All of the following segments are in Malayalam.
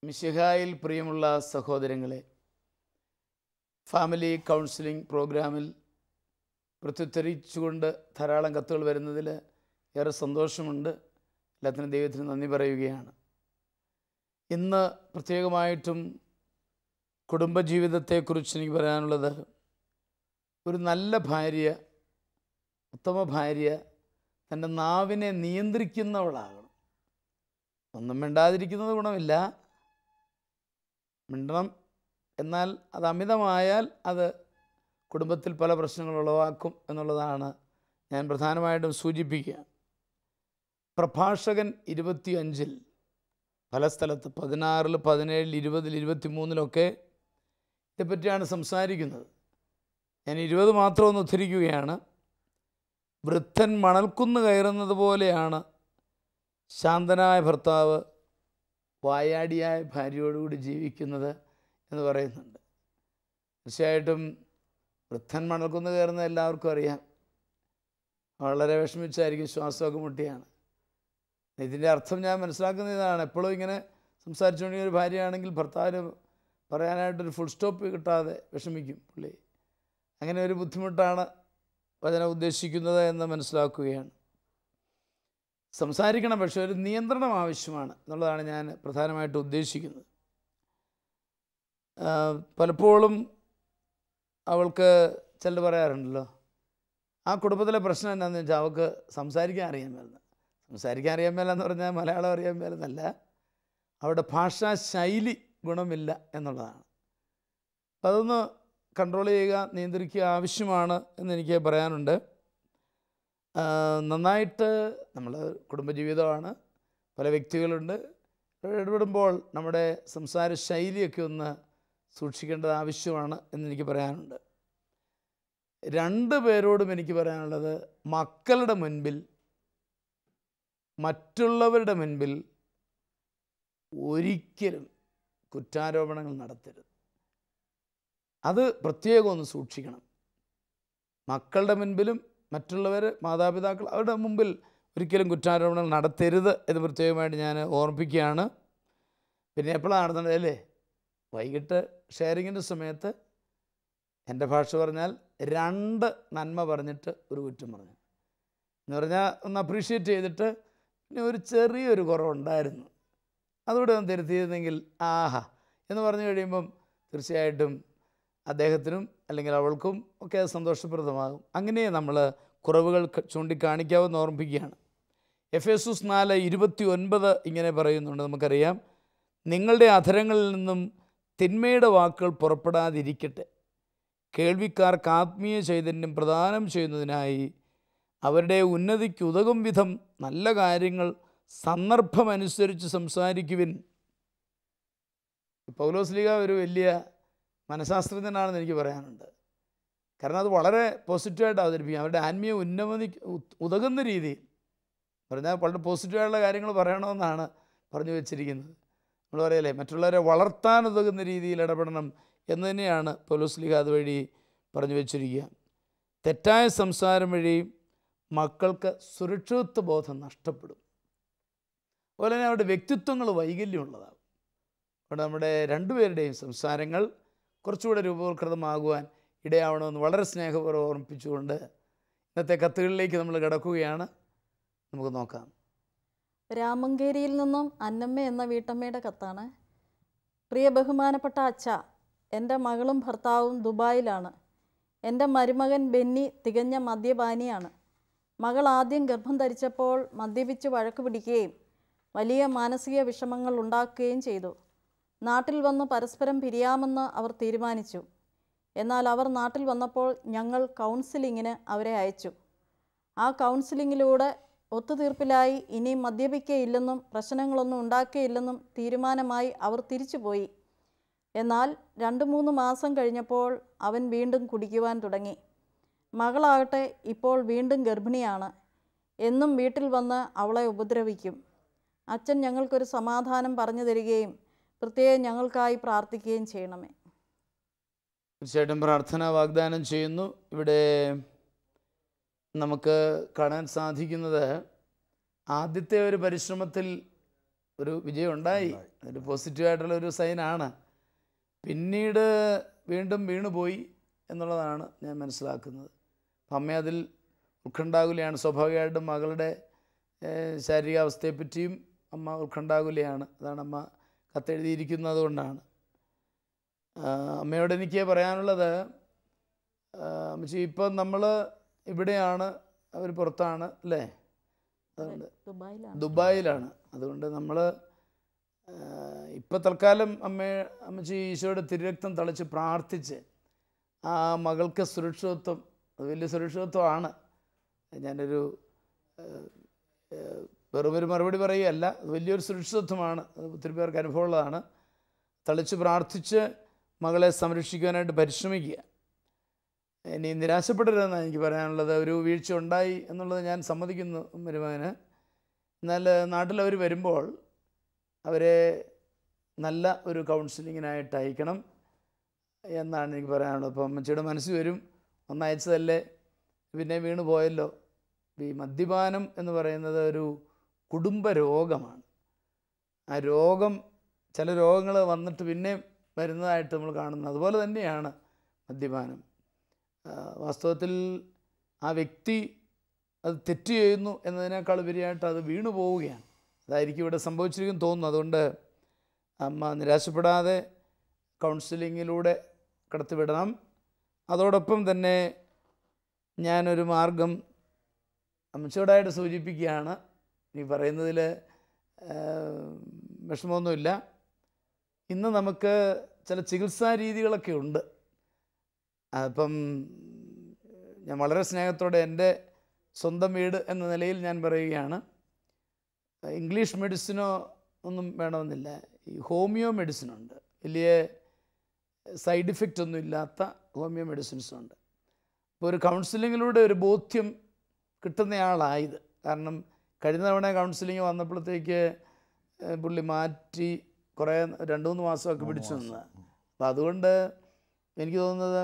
മിശിഹായിൽ പ്രിയമുള്ള സഹോദരങ്ങളെ, ഫാമിലി കൗൺസിലിംഗ് പ്രോഗ്രാമിൽ പ്രത്യുത്തരിച്ചുകൊണ്ട് ധാരാളം കത്തുകൾ വരുന്നതിൽ ഏറെ സന്തോഷമുണ്ട്. എല്ലാത്തിനും ദൈവത്തിന് നന്ദി പറയുകയാണ്. ഇന്ന് പ്രത്യേകമായിട്ടും കുടുംബജീവിതത്തെക്കുറിച്ച് എനിക്ക് പറയാനുള്ളത്, ഒരു നല്ല ഭാര്യ, ഉത്തമ ഭാര്യ തൻ്റെ നാവിനെ നിയന്ത്രിക്കുന്നവളാകണം. ഒന്നും മിണ്ടാതിരിക്കുന്നത് ഗുണമില്ല, മിണ്ടണം. എന്നാൽ അത് അമിതമായാൽ അത് കുടുംബത്തിൽ പല പ്രശ്നങ്ങൾ ഉളവാക്കും എന്നുള്ളതാണ് ഞാൻ പ്രധാനമായിട്ടും സൂചിപ്പിക്കുക. പ്രഭാഷകൻ 25 പല സ്ഥലത്ത് 16, 17, 20, 23 ഇതേപ്പറ്റിയാണ് സംസാരിക്കുന്നത്. ഞാൻ 20 മാത്രം ഒന്ന് ഉദ്ധരിക്കുകയാണ്. വൃദ്ധൻ മണൽക്കുന്ന് കയറുന്നത് പോലെയാണ് ശാന്തനായ ഭർത്താവ് വായാടിയായ ഭാര്യയോടുകൂടി ജീവിക്കുന്നത് എന്ന് പറയുന്നുണ്ട്. തീർച്ചയായിട്ടും വൃദ്ധൻ മണൽക്കുന്ന് കയറുന്നത് എല്ലാവർക്കും അറിയാം. വളരെ വിഷമിച്ചായിരിക്കും, ശ്വാസമൊക്കെ മുട്ടിയാണ്. ഇതിൻ്റെ അർത്ഥം ഞാൻ മനസ്സിലാക്കുന്ന ഇതാണ്: എപ്പോഴും ഇങ്ങനെ സംസാരിച്ചുകൊണ്ടിരിക്കുന്ന ഒരു ഭാര്യയാണെങ്കിൽ ഭർത്താവിന് പറയാനായിട്ടൊരു ഫുൾ സ്റ്റോപ്പ് കിട്ടാതെ വിഷമിക്കും പുള്ളി. അങ്ങനെ ഒരു ബുദ്ധിമുട്ടാണ് വചനം ഉദ്ദേശിക്കുന്നത് എന്ന് മനസ്സിലാക്കുകയാണ്. സംസാരിക്കണം, പക്ഷേ ഒരു നിയന്ത്രണം ആവശ്യമാണ് എന്നുള്ളതാണ് ഞാൻ പ്രധാനമായിട്ട് ഉദ്ദേശിക്കുന്നത്. പലപ്പോഴും അവൾക്ക് ചിലർ പറയാറുണ്ടല്ലോ, ആ കുടുംബത്തിലെ പ്രശ്നം എന്താണെന്ന് വെച്ചാൽ അവൾക്ക് സംസാരിക്കാൻ അറിയാൻ മേലെന്ന്. സംസാരിക്കാൻ അറിയാൻ മേലെന്ന് പറഞ്ഞാൽ മലയാളം അറിയാൻ മേലെന്നല്ല, അവരുടെ ഭാഷാ ശൈലി ഗുണമില്ല എന്നുള്ളതാണ്. അപ്പം അതൊന്ന് കൺട്രോൾ ചെയ്യുക, നിയന്ത്രിക്കുക ആവശ്യമാണ് എന്നെനിക്ക് പറയാനുണ്ട്. നന്നായിട്ട് നമ്മൾ കുടുംബജീവിതമാണ്, പല വ്യക്തികളുണ്ട്. ഇടപെടുമ്പോൾ നമ്മുടെ സംസാര ശൈലിയൊക്കെ ഒന്ന് സൂക്ഷിക്കേണ്ടത് ആവശ്യമാണ് എന്നെനിക്ക് പറയാനുണ്ട്. 2 പേരോടും എനിക്ക് പറയാനുള്ളത്, മക്കളുടെ മുൻപിൽ, മറ്റുള്ളവരുടെ മുൻപിൽ ഒരിക്കലും കുറ്റാരോപണങ്ങൾ നടത്തരുത്. അത് പ്രത്യേകം ഒന്ന് സൂക്ഷിക്കണം. മക്കളുടെ മുൻപിലും മറ്റുള്ളവർ, മാതാപിതാക്കൾ, അവരുടെ മുമ്പിൽ ഒരിക്കലും കുറ്റാരോപണങ്ങൾ നടത്തരുത് എന്ന് പ്രത്യേകമായിട്ട് ഞാൻ ഓർമ്മിപ്പിക്കുകയാണ്. പിന്നെ എപ്പോഴാണ് നടത്തേണ്ടത് അല്ലേ? വൈകിട്ട് ഷെയറിങ്ങിൻ്റെ സമയത്ത് എൻ്റെ ഭാഷ പറഞ്ഞാൽ 2 നന്മ പറഞ്ഞിട്ട് ഒരു കുറ്റം പറഞ്ഞു എന്ന് പറഞ്ഞാൽ ഒന്ന് അപ്രീഷിയേറ്റ് ചെയ്തിട്ട് പിന്നെ ഒരു ചെറിയൊരു കുറവുണ്ടായിരുന്നു, അതുകൂടെ ഒന്ന് തിരുത്തിയിരുന്നെങ്കിൽ ആഹാ എന്ന് പറഞ്ഞു കഴിയുമ്പം തീർച്ചയായിട്ടും അദ്ദേഹത്തിനും അല്ലെങ്കിൽ അവൾക്കും ഒക്കെ അത് സന്തോഷപ്രദമാകും. അങ്ങനെ നമ്മൾ കുറവുകൾ ചൂണ്ടിക്കാണിക്കാമെന്ന് ഓർമ്മിപ്പിക്കുകയാണ്. എഫേസ്യസ് 4:29 ഇങ്ങനെ പറയുന്നുണ്ട്. നമുക്കറിയാം, നിങ്ങളുടെ അധരങ്ങളിൽ നിന്നും തിന്മയുടെ വാക്കുകൾ പുറപ്പെടാതിരിക്കട്ടെ, കേൾവിക്കാർക്ക് ആത്മീയ ചൈതന്യം പ്രദാനം ചെയ്യുന്നതിനായി അവരുടെ ഉന്നതിക്ക് ഉതകും വിധം നല്ല കാര്യങ്ങൾ സന്ദർഭമനുസരിച്ച് സംസാരിക്കുവിൻ. പൗലോസ്ലീഹ ഒരു വലിയ മനഃശാസ്ത്രജ്ഞനാണെന്ന് എനിക്ക് പറയാനുണ്ട്. കാരണം അത് വളരെ പോസിറ്റീവായിട്ട് അവതരിപ്പിക്കും. അവരുടെ ആത്മീയ ഉന്നതി ഉതകുന്ന രീതിയിൽ പറഞ്ഞാൽ വളരെ പോസിറ്റീവായിട്ടുള്ള കാര്യങ്ങൾ പറയണമെന്നാണ് പറഞ്ഞു വെച്ചിരിക്കുന്നത്. നമ്മൾ പറയല്ലേ, മറ്റുള്ളവരെ വളർത്താൻ ഉതകുന്ന രീതിയിൽ ഇടപെടണം എന്ന് തന്നെയാണ് പൗലോസ്ലീഹ അതുവഴി പറഞ്ഞു വെച്ചിരിക്കുക. തെറ്റായ സംസാരം വഴി മക്കൾക്ക് സുരക്ഷിതത്വ ബോധം നഷ്ടപ്പെടും. അതുപോലെ തന്നെ അവരുടെ വ്യക്തിത്വങ്ങൾ വൈകല്യമുള്ളതാകും. അവിടെ നമ്മുടെ 2 പേരുടെയും സംസാരങ്ങൾ കുറച്ചുകൂടെ രൂപവത്കൃതമാകുവാൻ ഇടയാവണമെന്ന് വളരെ സ്നേഹപൂർവ്വം ഓർമ്മിപ്പിച്ചുകൊണ്ട് ഇന്നത്തെ കത്തുകളിലേക്ക് നമ്മൾ കിടക്കുകയാണ്. നമുക്ക് നോക്കാം. രാമങ്കേരിയിൽ നിന്നും അന്നമ്മ എന്ന വീട്ടമ്മയുടെ കത്താണ്. പ്രിയ ബഹുമാനപ്പെട്ട അച്ഛ, എൻ്റെ മകളും ഭർത്താവും ദുബായിലാണ്. എൻ്റെ മരുമകൻ ബെന്നി തികഞ്ഞ മദ്യപാനിയാണ്. മകൾ ആദ്യം ഗർഭം ധരിച്ചപ്പോൾ മദ്യപിച്ച് വഴക്ക് പിടിക്കുകയും വലിയ മാനസിക വിഷമങ്ങൾ ഉണ്ടാക്കുകയും ചെയ്തു. നാട്ടിൽ വന്ന് പരസ്പരം പിരിയാമെന്ന് അവർ തീരുമാനിച്ചു. എന്നാൽ അവർ നാട്ടിൽ വന്നപ്പോൾ ഞങ്ങൾ കൗൺസിലിങ്ങിന് അവരെ അയച്ചു. ആ കൗൺസിലിങ്ങിലൂടെ ഒത്തുതീർപ്പിലായി ഇനി മദ്യപിക്കുകയില്ലെന്നും പ്രശ്നങ്ങളൊന്നും ഉണ്ടാക്കുകയില്ലെന്നും തീരുമാനമായി അവർ തിരിച്ചുപോയി. എന്നാൽ 2-3 മാസം കഴിഞ്ഞപ്പോൾ അവൻ വീണ്ടും കുടിക്കുവാൻ തുടങ്ങി. മകളാകട്ടെ ഇപ്പോൾ വീണ്ടും ഗർഭിണിയാണ്. എന്നും വീട്ടിൽ വന്ന് അവളെ ഉപദ്രവിക്കും. അച്ഛൻ ഞങ്ങൾക്കൊരു സമാധാനം പറഞ്ഞു തരികയും പ്രത്യേകം ഞങ്ങൾക്കായി പ്രാർത്ഥിക്കുകയും ചെയ്യണമേ. തീർച്ചയായിട്ടും പ്രാർത്ഥന വാഗ്ദാനം ചെയ്യുന്നു. ഇവിടെ നമുക്ക് കാണാൻ സാധിക്കുന്നത്, ആദ്യത്തെ ഒരു പരിശ്രമത്തിൽ ഒരു വിജയം ഉണ്ടായി. അതൊരു പോസിറ്റീവായിട്ടുള്ള ഒരു സൈനാണ്. പിന്നീട് വീണ്ടും വീണുപോയി എന്നുള്ളതാണ് ഞാൻ മനസ്സിലാക്കുന്നത്. അപ്പം അമ്മ അതിൽ ഉത്കണ്ഠാകുലയാണ്. സ്വാഭാവികമായിട്ടും മകളുടെ ശാരീരികാവസ്ഥയെപ്പറ്റിയും അമ്മ ഉത്കണ്ഠാകുലയാണ്. അതാണ് അമ്മ കത്തെഴുതിയിരിക്കുന്നത് കൊണ്ടാണ്. അമ്മയോട് എനിക്ക് പറയാനുള്ളത്, അമ്മച്ചി ഇപ്പം നമ്മൾ ഇവിടെയാണ്, അവർ പുറത്താണ് അല്ലേ? അതുകൊണ്ട് ദുബായിലാണ്. അതുകൊണ്ട് നമ്മൾ ഇപ്പം തൽക്കാലം അമ്മച്ചി ഈശോയുടെ തിരുരക്തം തളിച്ച് പ്രാർത്ഥിച്ച് ആ മകൾക്ക് സുരക്ഷിതത്വം, അത് വലിയ സുരക്ഷിതത്വമാണ്. ഞാനൊരു വെറുമൊരു മറുപടി പറയുകയല്ല, അത് വലിയൊരു സുരക്ഷിതത്വമാണ്. അത് ഒത്തിരി പേർക്ക് അനുഭവമുള്ളതാണ്. തളിച്ച് പ്രാർത്ഥിച്ച് മകളെ സംരക്ഷിക്കുവാനായിട്ട് പരിശ്രമിക്കുക. ഇനി നിരാശപ്പെടരുതെന്നാണ് എനിക്ക് പറയാനുള്ളത്. ഒരു വീഴ്ച ഉണ്ടായി എന്നുള്ളത് ഞാൻ സമ്മതിക്കുന്നു മരുമകന്. എന്നാൽ നാട്ടിലവർ വരുമ്പോൾ അവരെ നല്ല ഒരു കൗൺസിലിങ്ങിനായിട്ട് അയക്കണം എന്നാണ് എനിക്ക് പറയാനുള്ളത്. അപ്പം അമ്മച്ചിയുടെ മനസ്സിൽ വരും, ഒന്നയച്ചതല്ലേ പിന്നെ വീണ് പോയല്ലോ. ഈ മദ്യപാനം എന്ന് പറയുന്നത് ഒരു കുടുംബ രോഗമാണ്. ആ രോഗം, ചില രോഗങ്ങൾ വന്നിട്ട് പിന്നെ വരുന്നതായിട്ട് നമ്മൾ കാണുന്നത്. അതുപോലെ തന്നെയാണ് മദ്യപാനം. വാസ്തവത്തിൽ ആ വ്യക്തി അത് തെറ്റ് ചെയ്യുന്നു എന്നതിനേക്കാൾ ഉപരിയായിട്ട് അത് വീണു പോവുകയാണ്. അതായിരിക്കും ഇവിടെ സംഭവിച്ചിരിക്കും തോന്നുന്നു. അതുകൊണ്ട് അമ്മ നിരാശപ്പെടാതെ കൗൺസിലിങ്ങിലൂടെ കടത്തിവിടണം. അതോടൊപ്പം തന്നെ ഞാനൊരു മാർഗം അമ്മച്ചോടായിട്ട് സൂചിപ്പിക്കുകയാണ്. ഈ പറയുന്നതിൽ വിഷമമൊന്നുമില്ല. ഇന്ന് നമുക്ക് ചില ചികിത്സാ രീതികളൊക്കെ ഉണ്ട്. അപ്പം ഞാൻ വളരെ സ്നേഹത്തോടെ എൻ്റെ സ്വന്തം വീട് എന്ന നിലയിൽ ഞാൻ പറയുകയാണ്, ഇംഗ്ലീഷ് മെഡിസിനോ ഒന്നും വേണമെന്നില്ല. ഈ ഹോമിയോ മെഡിസിനുണ്ട്. വലിയ സൈഡ് ഇഫക്റ്റ് ഒന്നും ഇല്ലാത്ത ഹോമിയോ മെഡിസിൻസുണ്ട്. അപ്പോൾ ഒരു കൗൺസിലിങ്ങിലൂടെ ഒരു ബോധ്യം കിട്ടുന്നയാളായത്. കാരണം കഴിഞ്ഞ തവണ കൗൺസിലിങ് വന്നപ്പോഴത്തേക്ക് പുള്ളി മാറ്റി കുറേ 2-3 മാസമൊക്കെ പിടിച്ചു നിന്നത്. അപ്പോൾ അതുകൊണ്ട് എനിക്ക് തോന്നുന്നത്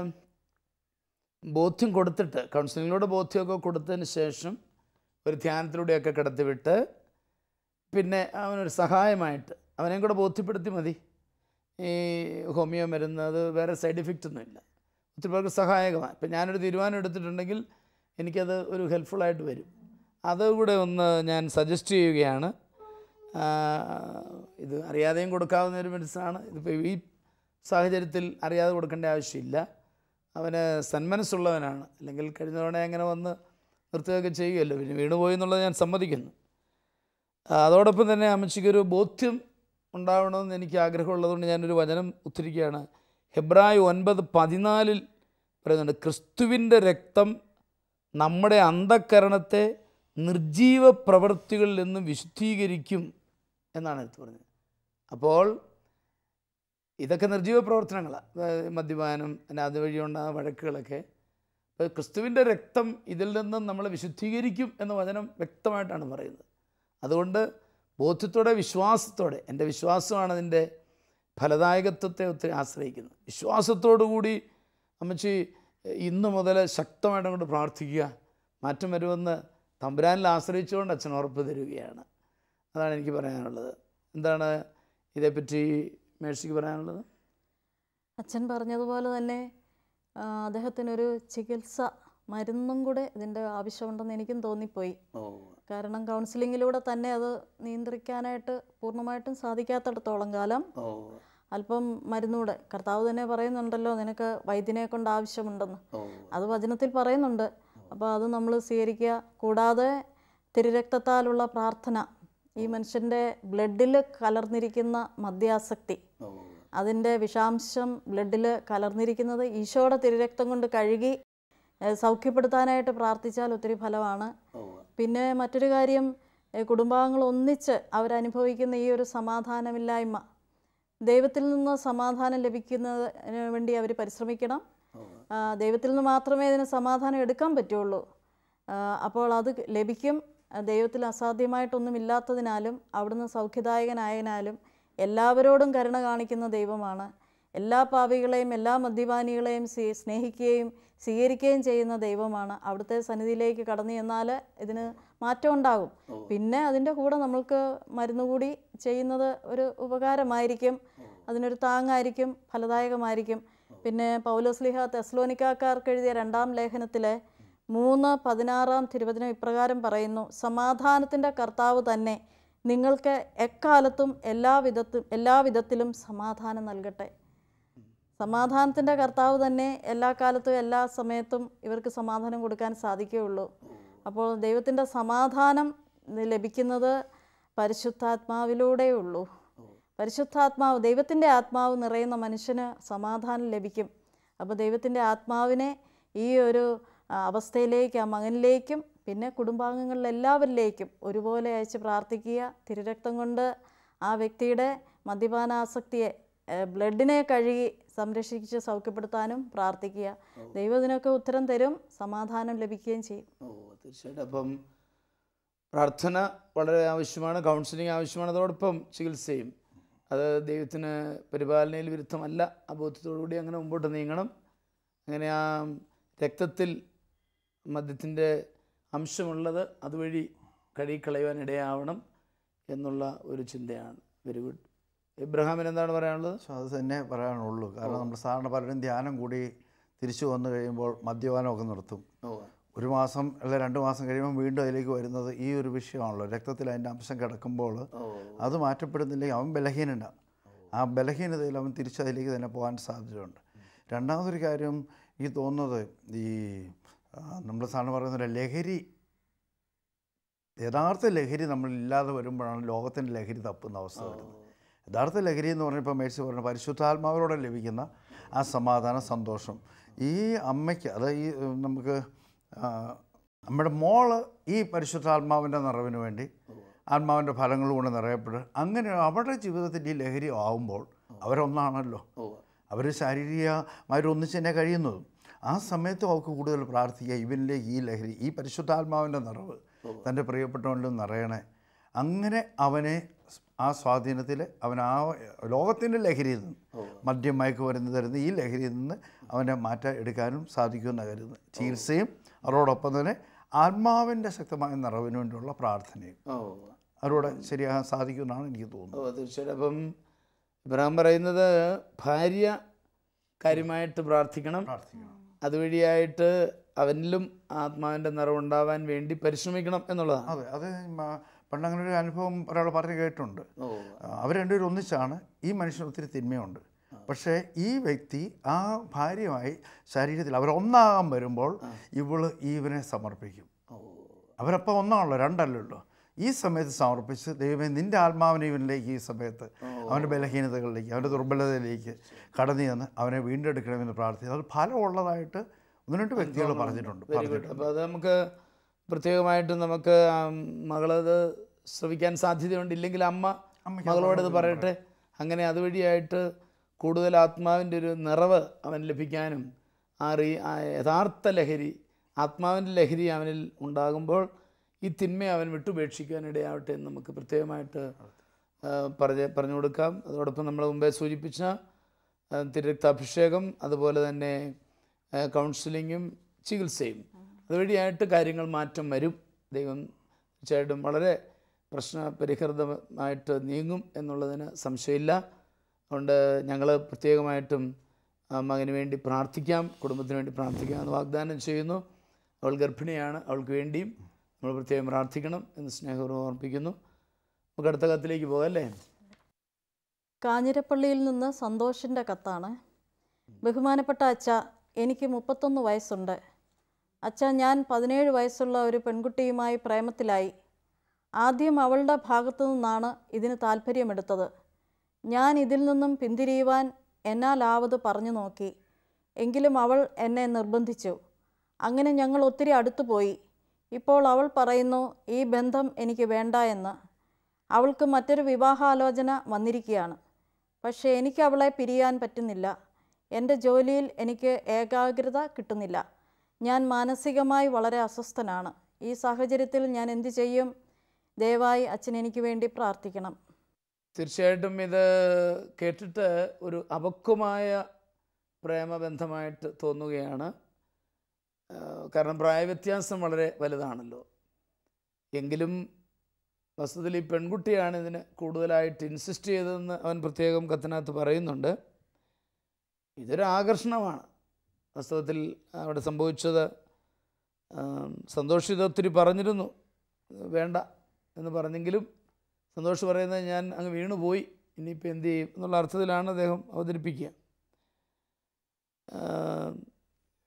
ബോധ്യം കൊടുത്തിട്ട്, കൗൺസിലിങ്ങിലൂടെ ബോധ്യമൊക്കെ കൊടുത്തതിന് ശേഷം ഒരു ധ്യാനത്തിലൂടെയൊക്കെ കിടത്തിവിട്ട് പിന്നെ അവനൊരു സഹായമായിട്ട് അവനെയും കൂടെ ബോധ്യപ്പെടുത്തി മതി. ഈ ഹോമിയോ മരുന്ന് അത് വേറെ സൈഡ് ഇഫക്റ്റ് ഒന്നുമില്ല, ഒത്തിരി പേർക്ക് സഹായകമാണ്. ഇപ്പം ഞാനൊരു തീരുമാനം എടുത്തിട്ടുണ്ടെങ്കിൽ എനിക്കത് ഒരു ഹെൽപ്ഫുള്ളായിട്ട് വരും. അതുകൂടെ ഒന്ന് ഞാൻ സജസ്റ്റ് ചെയ്യുകയാണ്. ഇത് അറിയാതെയും കൊടുക്കാവുന്ന ഒരു മെഡിസിനാണ്. ഇതിപ്പോൾ ഈ സാഹചര്യത്തിൽ അറിയാതെ കൊടുക്കേണ്ട ആവശ്യമില്ല. അവന് സന്മനസ്സുള്ളവനാണ്. അല്ലെങ്കിൽ കഴിഞ്ഞ തവണ അങ്ങനെ വന്ന് നിർത്തുകയൊക്കെ ചെയ്യുമല്ലോ, പിന്നെ വീണുപോയി എന്നുള്ളത് ഞാൻ സമ്മതിക്കുന്നു. അതോടൊപ്പം തന്നെ അമ്മച്ചിക്കൊരു ബോധ്യം ഉണ്ടാവണമെന്ന് എനിക്ക് ആഗ്രഹമുള്ളതുകൊണ്ട് ഞാനൊരു വചനം ഉദ്ധരിക്കുകയാണ്. ഹെബ്രായ 9:14 പറയുന്നുണ്ട്, ക്രിസ്തുവിൻ്റെ രക്തം നമ്മുടെ അന്ധക്കരണത്തെ നിർജീവ പ്രവൃത്തികളിൽ നിന്ന് വിശുദ്ധീകരിക്കും എന്നാണ് എടുത്തു പറഞ്ഞത്. അപ്പോൾ ഇതൊക്കെ നിർജീവ പ്രവർത്തനങ്ങളാണ്, മദ്യപാനം, പിന്നെ അതുവഴി ഉണ്ടാകുന്ന വഴക്കുകളൊക്കെ. അപ്പോൾ ക്രിസ്തുവിൻ്റെ രക്തം ഇതിൽ നിന്നും നമ്മളെ വിശുദ്ധീകരിക്കും എന്ന വചനം വ്യക്തമായിട്ടാണ് പറയുന്നത്. അതുകൊണ്ട് ബോധ്യത്തോടെ, വിശ്വാസത്തോടെ, എൻ്റെ വിശ്വാസമാണ് അതിൻ്റെ ഫലദായകത്വത്തെ ഒത്തിരി ആശ്രയിക്കുന്നത്. വിശ്വാസത്തോടു കൂടി അമ്മച്ചി ഇന്ന് മുതൽ ശക്തമായിട്ട് അങ്ങോട്ട് പ്രാർത്ഥിക്കുക. മാറ്റം വരുമെന്ന് തമ്പുരാനിൽ ആശ്രയിച്ചുകൊണ്ട് അച്ഛൻ ഉറപ്പ് തരികയാണ്. അതാണ് എനിക്ക് പറയാനുള്ളത്. എന്താണ് ഇതേപ്പറ്റി മേഴ്സിക്ക് പറയാനുള്ളത്? അച്ഛൻ പറഞ്ഞതുപോലെ തന്നെ അദ്ദേഹത്തിനൊരു ചികിത്സ, മരുന്നും കൂടെ ഇതിൻ്റെ ആവശ്യമുണ്ടെന്ന് എനിക്കും തോന്നിപ്പോയി. കാരണം കൗൺസിലിങ്ങിലൂടെ തന്നെ അത് നിയന്ത്രിക്കാനായിട്ട് പൂർണ്ണമായിട്ടും സാധിക്കാത്തിടത്തോളം കാലം അല്പം മരുന്നൂടെ, കർത്താവ് തന്നെ പറയുന്നുണ്ടല്ലോ, നിനക്ക് വൈദ്യനെ കൊണ്ട് ആവശ്യമുണ്ടെന്ന്. അത് വചനത്തിൽ പറയുന്നുണ്ട്. അപ്പോൾ അത് നമ്മൾ സ്വീകരിക്കുക. കൂടാതെ തിരുരക്തത്താലുള്ള പ്രാർത്ഥന, ഈ മനുഷ്യൻ്റെ ബ്ലഡിൽ കലർന്നിരിക്കുന്ന മദ്യാസക്തി, അതിൻ്റെ വിഷാംശം ബ്ലഡിൽ കലർന്നിരിക്കുന്നത് ഈശോയുടെ തിരുരക്തം കൊണ്ട് കഴുകി സൗഖ്യപ്പെടുത്താനായിട്ട് പ്രാർത്ഥിച്ചാൽ ഒത്തിരി ഫലമാണ്. പിന്നെ മറ്റൊരു കാര്യം, കുടുംബാംഗങ്ങൾ ഒന്നിച്ച് അവരനുഭവിക്കുന്ന ഈ ഒരു സമാധാനമില്ലായ്മ, ദൈവത്തിൽ നിന്ന് സമാധാനം ലഭിക്കുന്നതിന് വേണ്ടി അവർ പരിശ്രമിക്കണം. ദൈവത്തിൽ നിന്ന് മാത്രമേ ഇതിന് സമാധാനം എടുക്കാൻ പറ്റുള്ളൂ. അപ്പോൾ അത് ലഭിക്കും. ദൈവത്തിൽ അസാധ്യമായിട്ടൊന്നുമില്ലാത്തതിനാലും അവിടുന്ന് സൗഖ്യദായകനായതിനാലും എല്ലാവരോടും കരുണ കാണിക്കുന്ന ദൈവമാണ്. എല്ലാ പാപികളെയും എല്ലാ മദ്യപാനികളെയും സ്നേഹിക്കുകയും സ്വീകരിക്കുകയും ചെയ്യുന്ന ദൈവമാണ്. അവിടുത്തെ സന്നിധിയിലേക്ക് കടന്നു ചെന്നാൽ ഇതിന് മാറ്റം ഉണ്ടാകും. പിന്നെ അതിൻ്റെ കൂടെ നമ്മൾക്ക് മരുന്ന് കൂടി ചെയ്യുന്നത് ഒരു ഉപകാരമായിരിക്കും, അതിനൊരു താങ്ങായിരിക്കും, ഫലദായകമായിരിക്കും. പിന്നെ പൗലോസ്ലീഹ തെസ്സലോനിക്കാർക്ക് എഴുതിയ 2-ാം ലേഖനത്തിലെ 3:16 തിരുവചനം ഇപ്രകാരം പറയുന്നു: സമാധാനത്തിൻ്റെ കർത്താവ് തന്നെ നിങ്ങൾക്ക് എക്കാലത്തും എല്ലാവിധത്തിലും സമാധാനം നൽകട്ടെ. സമാധാനത്തിൻ്റെ കർത്താവ് തന്നെ എല്ലാ കാലത്തും എല്ലാ സമയത്തും ഇവർക്ക് സമാധാനം കൊടുക്കാൻ സാധിക്കുകയുള്ളൂ. അപ്പോൾ ദൈവത്തിൻ്റെ സമാധാനം ലഭിക്കുന്നത് പരിശുദ്ധാത്മാവിലൂടെയുള്ളൂ. പരിശുദ്ധാത്മാവ്, ദൈവത്തിൻ്റെ ആത്മാവ് നിറയുന്ന മനുഷ്യന് സമാധാനം ലഭിക്കും. അപ്പോൾ ദൈവത്തിൻ്റെ ആത്മാവിനെ ഈ ഒരു അവസ്ഥയിലേക്ക്, ആ മകനിലേക്കും പിന്നെ കുടുംബാംഗങ്ങളിലെല്ലാവരിലേക്കും ഒരുപോലെ അയച്ച് പ്രാർത്ഥിക്കുക. തിരുരക്തം കൊണ്ട് ആ വ്യക്തിയുടെ മദ്യപാനാസക്തിയെ, ബ്ലഡിനെ കഴുകി സംരക്ഷിച്ച് സൗഖ്യപ്പെടുത്താനും പ്രാർത്ഥിക്കുക. ദൈവം ഇതിനൊക്കെ ഉത്തരം തരും, സമാധാനം ലഭിക്കുകയും ചെയ്യും. തീർച്ചയായിട്ടും. അപ്പം പ്രാർത്ഥന വളരെ ആവശ്യമാണ്, കൗൺസിലിംഗ് ആവശ്യമാണ്, അതോടൊപ്പം ചികിത്സയും. അത് ദൈവത്തിന് പരിപാലനയിൽ വിരുദ്ധമല്ല. ആ ബോധ്യത്തോടുകൂടി അങ്ങനെ മുമ്പോട്ട് നീങ്ങണം. അങ്ങനെ ആ രക്തത്തിൽ മദ്യത്തിൻ്റെ അംശമുള്ളത് അതുവഴി കഴുകിക്കളയുവാൻ ഇടയാവണം എന്നുള്ള ഒരു ചിന്തയാണ്. Very good. ഇബ്രഹാമിന് എന്താണ് പറയാനുള്ളത്? അത് തന്നെ പറയാനുള്ളൂ. കാരണം നമ്മൾ സാധാരണ പലരും ധ്യാനം കൂടി തിരിച്ചു വന്നു കഴിയുമ്പോൾ മദ്യപാനമൊക്കെ നിർത്തും. 1 മാസം അല്ല 2 മാസം കഴിയുമ്പോൾ വീണ്ടും അതിലേക്ക് വരുന്നത് ഈ ഒരു വിഷയമാണല്ലോ. രക്തത്തിൽ അതിൻ്റെ അംശം കിടക്കുമ്പോൾ അത് മാറ്റപ്പെടുന്നില്ലെങ്കിൽ അവൻ ബലഹീനനാണ്. ആ ബലഹീനതയിൽ അവൻ തിരിച്ചതിലേക്ക് തന്നെ പോകാൻ സാധ്യതയുണ്ട്. രണ്ടാമതൊരു കാര്യം എനിക്ക് തോന്നുന്നത്, ഈ നമ്മൾ സാധാരണ പറയുന്ന ലഹരി, യഥാർത്ഥ ലഹരി നമ്മളില്ലാതെ വരുമ്പോഴാണ് ലോകത്തിൻ്റെ ലഹരി തപ്പുന്ന അവസ്ഥ വരുന്നത്. യഥാർത്ഥ ലഹരി എന്ന് പറഞ്ഞപ്പോൾ മേഴ്സി പറഞ്ഞ പരിശുദ്ധാത്മാവിലൂടെ ലഭിക്കുന്ന ആ സമാധാനം, സന്തോഷം. ഈ അമ്മയ്ക്ക്, അതായത് ഈ നമുക്ക് നമ്മുടെ മോള് ഈ പരിശുദ്ധാത്മാവിൻ്റെ നിറവിന് വേണ്ടി ആത്മാവിൻ്റെ ഫലങ്ങൾ കൊണ്ട് നിറയപ്പെടുക, അങ്ങനെ അവരുടെ ജീവിതത്തിൽ ഈ ലഹരി ആവുമ്പോൾ അവരൊന്നാണല്ലോ, അവർ ശാരീരികമായി ഒന്നിച്ച് തന്നെ കഴിയുന്നതും. ആ സമയത്ത് അവർക്ക് കൂടുതൽ പ്രാർത്ഥിക്കുക, ഇവനിലേക്ക് ഈ ലഹരി, ഈ പരിശുദ്ധാത്മാവിൻ്റെ നിറവ് തൻ്റെ പ്രിയപ്പെട്ടവനിലും നിറയണേ. അങ്ങനെ അവനെ ആ സ്വാധീനത്തിൽ അവൻ ആ ലോകത്തിൻ്റെ ലഹരിയിൽ നിന്ന്, മദ്യം മയക്കുമരുന്ന് തരുന്ന ഈ ലഹരിയിൽ നിന്ന് അവനെ മാറ്റാൻ എടുക്കാനും സാധിക്കുമെന്ന് കരുതുന്നു. ചികിത്സയും അതോടൊപ്പം തന്നെ ആത്മാവിൻ്റെ ശക്തമായ നിറവിന് വേണ്ടിയുള്ള പ്രാർത്ഥനയും അവരോട് ശരിയാകാൻ സാധിക്കുമെന്നാണ് എനിക്ക് തോന്നുന്നത്. തീർച്ചയായിട്ടും. അപ്പം ഇബ്രാഹിം പറയുന്നത് ഭാര്യ കാര്യമായിട്ട് പ്രാർത്ഥിക്കണം, അതുവഴിയായിട്ട് അവനിലും ആത്മാവിൻ്റെ നിറവുണ്ടാവാൻ വേണ്ടി പരിശ്രമിക്കണം എന്നുള്ളതാണ്. അതെ, അത് പണ്ടങ്ങനെ ഒരു അനുഭവം ഒരാൾ പറഞ്ഞു കേട്ടിട്ടുണ്ട്. അവർ രണ്ടുപേരും ഒന്നിച്ചാണ്. ഈ മനുഷ്യന് ഒത്തിരി തിന്മയുണ്ട്, പക്ഷേ ഈ വ്യക്തി ആ ഭാര്യയുമായി ശരീരത്തിൽ അവരൊന്നാകാൻ വരുമ്പോൾ ഇവനെ സമർപ്പിക്കും. അവരപ്പം ഒന്നാണല്ലോ, രണ്ടല്ലല്ലോ. ഈ സമയത്ത് സമർപ്പിച്ച്, ദൈവമേ നിൻ്റെ ആത്മാവിനെ ഇവനിലേക്ക് ഈ സമയത്ത് അവൻ്റെ ബലഹീനതകളിലേക്ക്, അവൻ്റെ ദുർബലതയിലേക്ക് കടന്നു ചെന്ന് അവനെ വീണ്ടെടുക്കണമെന്ന് പ്രാർത്ഥിച്ചു. അത് ഫലമുള്ളതായിട്ട് 1-2 വ്യക്തികൾ പറഞ്ഞിട്ടുണ്ട്. അപ്പോൾ അത് നമുക്ക് പ്രത്യേകമായിട്ട് നമുക്ക് മകളത് ശ്രവിക്കാൻ സാധ്യതയുണ്ട്. ഇല്ലെങ്കിൽ അമ്മ മകളോടത് പറയട്ടെ. അങ്ങനെ അതുവഴിയായിട്ട് കൂടുതൽ ആത്മാവിൻ്റെ ഒരു നിറവ് അവൻ ലഭിക്കാനും യഥാർത്ഥ ലഹരി, ആത്മാവിൻ്റെ ലഹരി അവനിൽ ഉണ്ടാകുമ്പോൾ ഈ തിന്മയെ അവൻ വിട്ടുപേക്ഷിക്കാൻ ഇടയാവട്ടെ എന്ന് നമുക്ക് പ്രത്യേകമായിട്ട് പറഞ്ഞു കൊടുക്കാം. അതോടൊപ്പം നമ്മൾ മുമ്പേ സൂചിപ്പിച്ച തിരുരക്താഭിഷേകം, അതുപോലെ തന്നെ കൗൺസിലിങ്ങും ചികിത്സയും, അതുവഴിയായിട്ട് കാര്യങ്ങൾ മാറ്റം വരും. ദൈവം തീർച്ചയായിട്ടും വളരെ പ്രശ്നപരിഹൃതമായിട്ട് നീങ്ങും എന്നുള്ളതിന് സംശയമില്ല. അതുകൊണ്ട് ഞങ്ങൾ പ്രത്യേകമായിട്ടും മകന് വേണ്ടി പ്രാർത്ഥിക്കാം, കുടുംബത്തിന് വേണ്ടി പ്രാർത്ഥിക്കാം എന്ന് വാഗ്ദാനം ചെയ്യുന്നു. അവൾ ഗർഭിണിയാണ്, അവൾക്ക് വേണ്ടിയും നമ്മൾ പ്രത്യേകം പ്രാർത്ഥിക്കണം എന്ന് സ്നേഹപൂർവ്വം ഓർപ്പിക്കുന്നു. നമുക്ക് അടുത്ത കത്തിലേക്ക് പോകാം അല്ലേ? കാഞ്ഞിരപ്പള്ളിയിൽ നിന്ന് സന്തോഷിൻ്റെ കത്താണ്. ബഹുമാനപ്പെട്ട അച്ഛ, എനിക്ക് 31 വയസ്സുണ്ട്. അച്ഛ, ഞാൻ 17 വയസ്സുള്ള ഒരു പെൺകുട്ടിയുമായി പ്രേമത്തിലായി. ആദ്യം അവളുടെ ഭാഗത്തു നിന്നാണ് ഇതിന് താല്പര്യമെടുത്തത്. ഞാൻ ഇതിൽ നിന്നും പിന്തിരിയുവാൻ എന്നാലാവത് പറഞ്ഞു നോക്കി. എങ്കിലും അവൾ എന്നെ നിർബന്ധിച്ചു. അങ്ങനെ ഞങ്ങൾ ഒത്തിരി അടുത്തുപോയി. ഇപ്പോൾ അവൾ പറയുന്നു ഈ ബന്ധം എനിക്ക് വേണ്ട എന്ന്. അവൾക്ക് മറ്റൊരു വിവാഹാലോചന വന്നിരിക്കുകയാണ്. പക്ഷേ എനിക്ക് അവളെ പിരിയാൻ പറ്റുന്നില്ല. എൻ്റെ ജോലിയിൽ എനിക്ക് ഏകാഗ്രത കിട്ടുന്നില്ല. ഞാൻ മാനസികമായി വളരെ അസ്വസ്ഥനാണ്. ഈ സാഹചര്യത്തിൽ ഞാൻ എന്തു ചെയ്യും? ദയവായി അച്ഛൻ എനിക്ക് വേണ്ടി പ്രാർത്ഥിക്കണം. തീർച്ചയായിട്ടും ഇത് കേട്ടിട്ട് ഒരു അപക്വമായ പ്രേമബന്ധമായിട്ട് തോന്നുകയാണ്. കാരണം പ്രായവ്യത്യാസം വളരെ വലുതാണല്ലോ. എങ്കിലും വസ്തുതയിൽ ഈ പെൺകുട്ടിയാണ് ഇതിന് കൂടുതലായിട്ട് ഇൻസിസ്റ്റ് ചെയ്തതെന്ന് അവൻ പ്രത്യേകം കത്തിനകത്ത് പറയുന്നുണ്ട്. ഇതൊരു ആകർഷണമാണ് വാസ്തവത്തിൽ അവിടെ സംഭവിച്ചത്. സന്തോഷ് ഇത് ഒത്തിരി പറഞ്ഞിരുന്നു, വേണ്ട എന്ന് പറഞ്ഞെങ്കിലും സന്തോഷ് പറയുന്നത് ഞാൻ അങ്ങ് വീണുപോയി, ഇനിയിപ്പോൾ എന്ത് ചെയ്യും എന്നുള്ള അർത്ഥത്തിലാണ് അദ്ദേഹം അവതരിപ്പിക്കുക.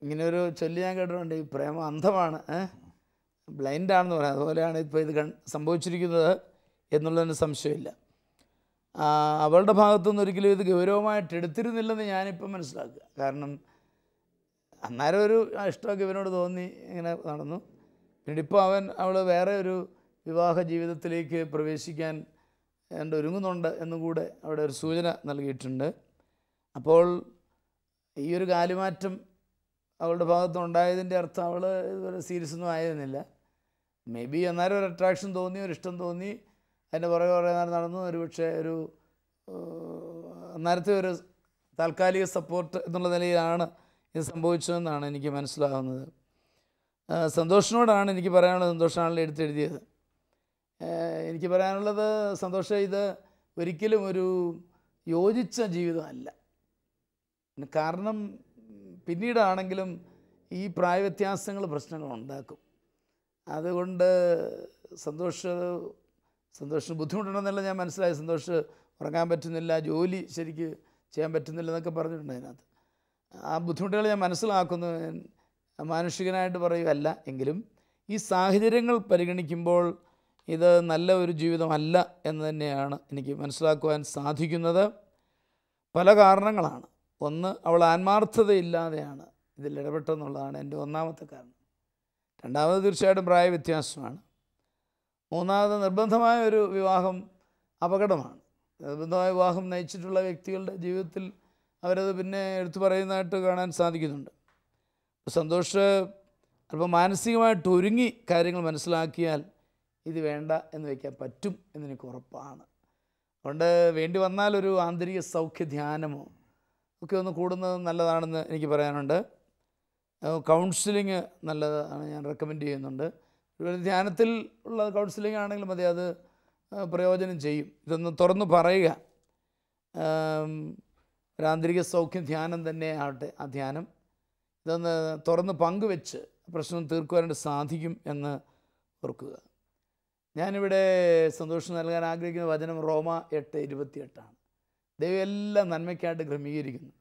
ഇങ്ങനെയൊരു ചൊല്ലി ഞാൻ കേട്ടിട്ടുണ്ട്, ഈ പ്രേമം അന്ധമാണ്, ബ്ലൈൻഡാണെന്ന് പറയാം. അതുപോലെയാണ് ഇപ്പോൾ ഇത് സംഭവിച്ചിരിക്കുന്നത് എന്നുള്ളതിന് സംശയമില്ല. അവളുടെ ഭാഗത്തുനിന്ന് ഒരിക്കലും ഇത് ഗൗരവമായിട്ട് എടുത്തിരുന്നില്ലെന്ന് ഞാനിപ്പം മനസ്സിലാക്കുക. കാരണം അന്നേരം ഒരു ഇഷ്ടമൊക്കെ ഇവനോട് തോന്നി ഇങ്ങനെ നടന്നു. പിന്നീട് ഇപ്പോൾ അവൾ വേറെ ഒരു വിവാഹ ജീവിതത്തിലേക്ക് പ്രവേശിക്കാൻ ഒരുങ്ങുന്നുണ്ട് എന്നും കൂടെ അവിടെ ഒരു സൂചന നൽകിയിട്ടുണ്ട്. അപ്പോൾ ഈ ഒരു കാലുമാറ്റം അവളുടെ ഭാഗത്തുനിന്നുണ്ടായതിൻ്റെ അർത്ഥം അവൾ ഇതുവരെ സീരിയസ് ഒന്നും ആയിരുന്നില്ല. മേ ബി അന്നേരം ഒരു അട്രാക്ഷൻ തോന്നി, ഒരു ഇഷ്ടം തോന്നി, അതിൻ്റെ പുറകെ കുറേ നേരം നടന്നു. ഒരു പക്ഷേ ഒരു അന്നേരത്തെ ഒരു താൽക്കാലിക സപ്പോർട്ട് എന്നുള്ള നിലയിലാണ് ഇത് സംഭവിച്ചതെന്നാണ് എനിക്ക് മനസ്സിലാകുന്നത്. സന്തോഷിനോടാണ് എനിക്ക് പറയാനുള്ളത്. സന്തോഷമാണല്ലോ എടുത്തെഴുതിയത്. എനിക്ക് പറയാനുള്ളത്, സന്തോഷം, ഇത് ഒരിക്കലും ഒരു യോജിച്ച ജീവിതമല്ല. കാരണം പിന്നീടാണെങ്കിലും ഈ പ്രായവ്യത്യാസങ്ങൾ പ്രശ്നങ്ങൾ ഉണ്ടാക്കും. അതുകൊണ്ട് സന്തോഷിന് ബുദ്ധിമുട്ടുണ്ടെന്നല്ല ഞാൻ മനസ്സിലായി. സന്തോഷ് ഉറങ്ങാൻ പറ്റുന്നില്ല, ജോലി ശരിക്ക് ചെയ്യാൻ പറ്റുന്നില്ല എന്നൊക്കെ പറഞ്ഞിട്ടുണ്ട് അതിനകത്ത്. ആ ബുദ്ധിമുട്ടുകൾ ഞാൻ മനസ്സിലാക്കുന്നു, മാനുഷികനായിട്ട് പറയുകയല്ല. എങ്കിലും ഈ സാഹചര്യങ്ങൾ പരിഗണിക്കുമ്പോൾ ഇത് നല്ല ഒരു ജീവിതമല്ല എന്ന് തന്നെയാണ് എനിക്ക് മനസ്സിലാക്കുവാൻ സാധിക്കുന്നത്. പല കാരണങ്ങളാണ്. ഒന്ന്, അവൾ ആത്മാർത്ഥതയില്ലാതെയാണ് ഇതിൽ ഇടപെട്ടെന്നുള്ളതാണ് എൻ്റെ ഒന്നാമത്തെ കാരണം. രണ്ടാമത് തീർച്ചയായിട്ടും പ്രായ വ്യത്യാസമാണ്. മൂന്നാമത് നിർബന്ധമായ ഒരു വിവാഹം അപകടമാണ്. നിർബന്ധമായ വിവാഹം നയിച്ചിട്ടുള്ള വ്യക്തികളുടെ ജീവിതത്തിൽ അവരത് പിന്നെ എടുത്തു പറയുന്നതായിട്ട് കാണാൻ സാധിക്കുന്നുണ്ട്. സന്തോഷ് അല്പം മാനസികമായിട്ട് ഒരുങ്ങി കാര്യങ്ങൾ മനസ്സിലാക്കിയാൽ ഇത് വേണ്ട എന്ന് വയ്ക്കാൻ പറ്റും എന്നെനിക്ക് ഉറപ്പാണ്. അതുകൊണ്ട് വേണ്ടി വന്നാൽ ഒരു ആന്തരിക സൗഖ്യ ധ്യാനമോ ഒക്കെ ഒന്ന് കൂടുന്നത് നല്ലതാണെന്ന് എനിക്ക് പറയാനുണ്ട്. കൗൺസിലിങ് നല്ലതാണ്, ഞാൻ റെക്കമെൻഡ് ചെയ്യുന്നുണ്ട്. ഒരു ധ്യാനത്തിൽ ഉള്ള കൗൺസിലിംഗ് ആണെങ്കിലും മതി, അത് പ്രയോജനം ചെയ്യും. ഇതൊന്ന് തുറന്ന് പറയുക. ഒരു ആന്തരിക സൗഖ്യം ധ്യാനം തന്നെ ആവട്ടെ ആ ധ്യാനം. ഇതൊന്ന് തുറന്ന് പങ്കുവെച്ച് പ്രശ്നം തീർക്കുവാനായിട്ട് സാധിക്കും എന്ന് ഓർക്കുക. ഞാനിവിടെ സന്തോഷം നൽകാൻ ആഗ്രഹിക്കുന്ന വചനം റോമ 8:28. ദൈവം എല്ലാം നന്മയ്ക്കായിട്ട് ക്രമീകരിക്കുന്നു.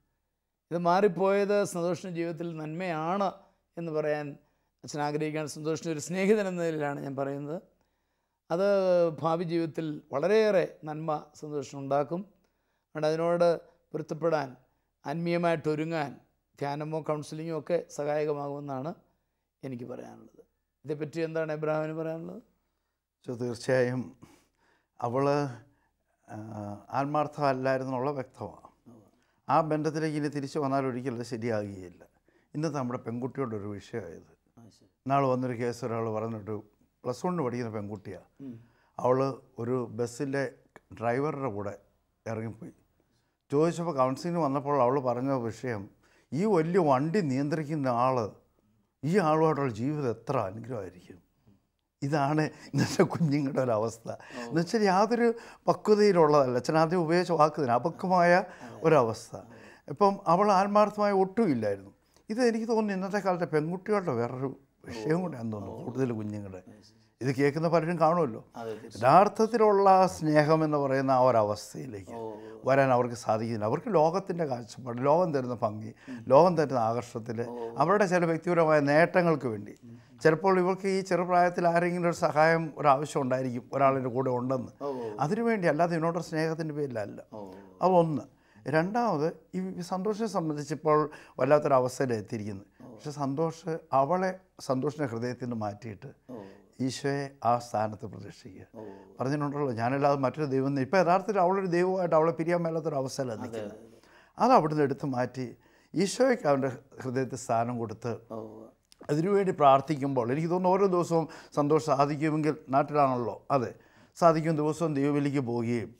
ഇത് മാറിപ്പോയത് സന്തോഷിൻ്റെ ജീവിതത്തിൽ നന്മയാണ് എന്ന് പറയാൻ അച്ഛൻ ആഗ്രഹിക്കുകയാണ്. സന്തോഷിൻ്റെ ഒരു സ്നേഹിതൻ എന്ന നിലയിലാണ് ഞാൻ പറയുന്നത്. അത് ഭാവി ജീവിതത്തിൽ വളരെയേറെ നന്മ സന്തോഷം ഉണ്ടാക്കും. അതുകൊണ്ട് അതിനോട് പൊരുത്തപ്പെടാൻ, ആത്മീയമായിട്ട് ഒരുങ്ങാൻ ധ്യാനമോ കൗൺസിലിങ്ങോ ഒക്കെ സഹായകമാകുമെന്നാണ് എനിക്ക് പറയാനുള്ളത്. ഇതേപ്പറ്റി എന്താണ് എബ്രഹാമിന് പറയാനുള്ളത്? തീർച്ചയായും അവൾ ആത്മാർത്ഥമല്ലായിരുന്നുള്ള വ്യക്തമാണ്. ആ ബന്ധത്തിലേക്ക് ഇനി തിരിച്ചു വന്നാൽ ഒരിക്കലും അത് ശരിയാകുകയില്ല. ഇന്നത്തെ നമ്മുടെ പെൺകുട്ടിയോടൊരു വിഷയമായത്. നാൾ വന്നൊരു കേസ് ഒരാൾ പറഞ്ഞിട്ട് +1 പഠിക്കുന്ന പെൺകുട്ടിയാണ്. അവൾ ഒരു ബസ്സിൻ്റെ ഡ്രൈവറുടെ കൂടെ ഇറങ്ങിപ്പോയി. ചോദിച്ചപ്പോൾ കൗൺസിലിന് വന്നപ്പോൾ അവൾ പറഞ്ഞ വിഷയം, ഈ വലിയ വണ്ടി നിയന്ത്രിക്കുന്ന ആൾ, ഈ ആളുമായിട്ടുള്ള ജീവിതം എത്ര അനുഗ്രഹമായിരിക്കും. ഇതാണ് ഇന്നത്തെ കുഞ്ഞുങ്ങളുടെ ഒരവസ്ഥ. എന്നുവെച്ചാൽ യാതൊരു പക്വതയിലുള്ളതല്ല. അച്ഛൻ ആദ്യം ഉപയോഗിച്ച വാക്കുതന്നെ അപക്വമായ ഒരവസ്ഥ. ഇപ്പം അവൾ ആത്മാർത്ഥമായ ഒട്ടുമില്ലായിരുന്നു. ഇത് എനിക്ക് തോന്നുന്നു ഇന്നത്തെ കാലത്തെ പെൺകുട്ടികളുടെ വേറൊരു വിഷയം കൂടെയാണെന്ന് തോന്നുന്നു. കൂടുതൽ കുഞ്ഞുങ്ങളുടെ ഇത് കേൾക്കുന്ന പലരും കാണുമല്ലോ. യഥാർത്ഥത്തിലുള്ള സ്നേഹം എന്ന് പറയുന്ന ആ ഒരവസ്ഥയിലേക്ക് വരാൻ അവർക്ക് സാധിക്കുന്നില്ല. അവർക്ക് ലോകത്തിൻ്റെ കാഴ്ചപ്പാട്, ലോകം തരുന്ന ഭംഗി, ലോകം തരുന്ന ആകർഷണത്തിൽ അവരുടെ ചില വ്യക്തിപരമായ നേട്ടങ്ങൾക്ക് വേണ്ടി ചിലപ്പോൾ ഇവർക്ക് ഈ ചെറുപ്രായത്തിൽ ആരെങ്കിലും ഒരു സഹായം, ഒരാവശ്യം ഉണ്ടായിരിക്കും, ഒരാളിൻ്റെ കൂടെ ഉണ്ടെന്ന്. അതിനുവേണ്ടി അല്ലാതെ ഇതിനോടൊരു സ്നേഹത്തിൻ്റെ പേരിലല്ല. അതൊന്ന്. രണ്ടാമത്, ഈ സന്തോഷിനെ സംബന്ധിച്ചിപ്പോൾ വല്ലാത്തൊരവസ്ഥയിലെത്തിയിരിക്കുന്നത്. പക്ഷെ സന്തോഷിൻ്റെ ഹൃദയത്തിൽ നിന്ന് മാറ്റിയിട്ട് ഈശോയെ ആ സ്ഥാനത്ത് പ്രതീക്ഷിക്കുക. പറഞ്ഞിട്ടുണ്ടല്ലോ, ഞാനല്ലാതെ മറ്റൊരു ദൈവം. ഇപ്പം യഥാർത്ഥത്തിൽ അവളൊരു ദൈവമായിട്ട് അവളെ പിരിയാൻ മേലാത്തൊരവസ്ഥയിലാണ് നിൽക്കുന്നത്. അത് അവിടുന്ന് എടുത്ത് മാറ്റി ഈശോയ്ക്ക് അവൻ്റെ ഹൃദയത്തിൽ സ്ഥാനം കൊടുത്ത് അതിനുവേണ്ടി പ്രാർത്ഥിക്കുമ്പോൾ എനിക്ക് തോന്നുന്നു ഓരോ ദിവസവും സന്തോഷം സാധിക്കുമെങ്കിൽ, നാട്ടിലാണല്ലോ അതെ, സാധിക്കും ദിവസവും ദൈവവിളിക്ക് പോവുകയും